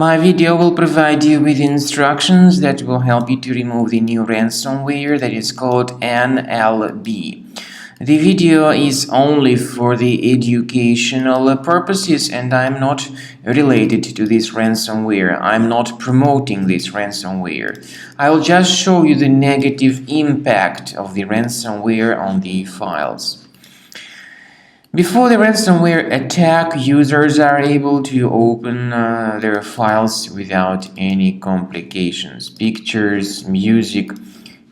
My video will provide you with instructions that will help you to remove the new ransomware that is called NLB. The video is only for the educational purposes, and I'm not related to this ransomware. I'm not promoting this ransomware. I'll just show you the negative impact of the ransomware on the files. Before the ransomware attack, users are able to open their files without any complications. Pictures, music,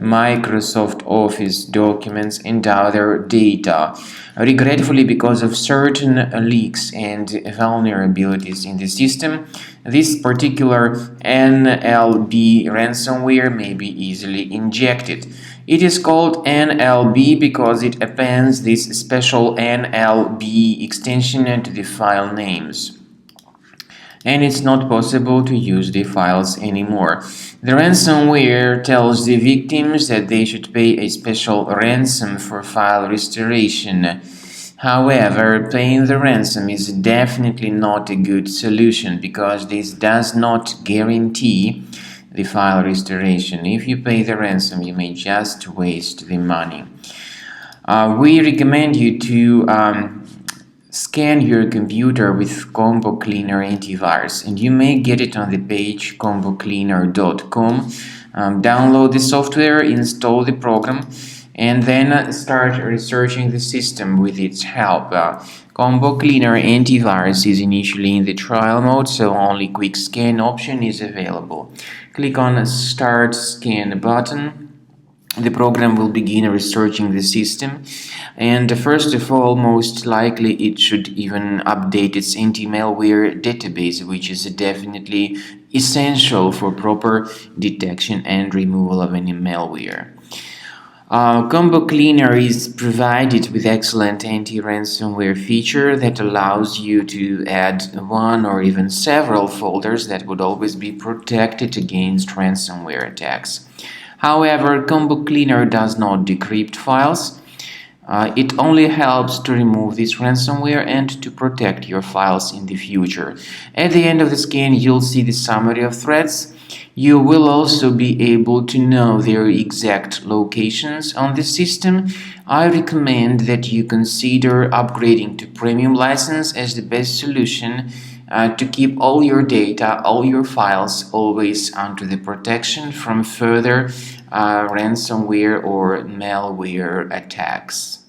Microsoft Office documents, and other data. Regretfully, because of certain leaks and vulnerabilities in the system, this particular NLB ransomware may be easily injected. It is called NLB because it appends this special NLB extension to the file names, and it's not possible to use the files anymore. The ransomware tells the victims that they should pay a special ransom for file restoration. However, paying the ransom is definitely not a good solution because this does not guarantee the file restoration. If you pay the ransom, you may just waste the money. We recommend you to scan your computer with Combo Cleaner Antivirus, and you may get it on the page combocleaner.com. Download the software, install the program, and then start researching the system with its help. Combo Cleaner Antivirus is initially in the trial mode, so only quick scan option is available. Click on Start Scan button. The program will begin researching the system, and first of all, most likely it should even update its anti-malware database, which is definitely essential for proper detection and removal of any malware. Combo Cleaner is provided with excellent anti-ransomware feature that allows you to add one or even several folders that would always be protected against ransomware attacks. However, Combo Cleaner does not decrypt files. It only helps to remove this ransomware and to protect your files in the future. At the end of the scan, you'll see the summary of threats. You will also be able to know their exact locations on the system. I recommend that you consider upgrading to premium license as the best solution to keep all your data, all your files always under the protection from further ransomware or malware attacks.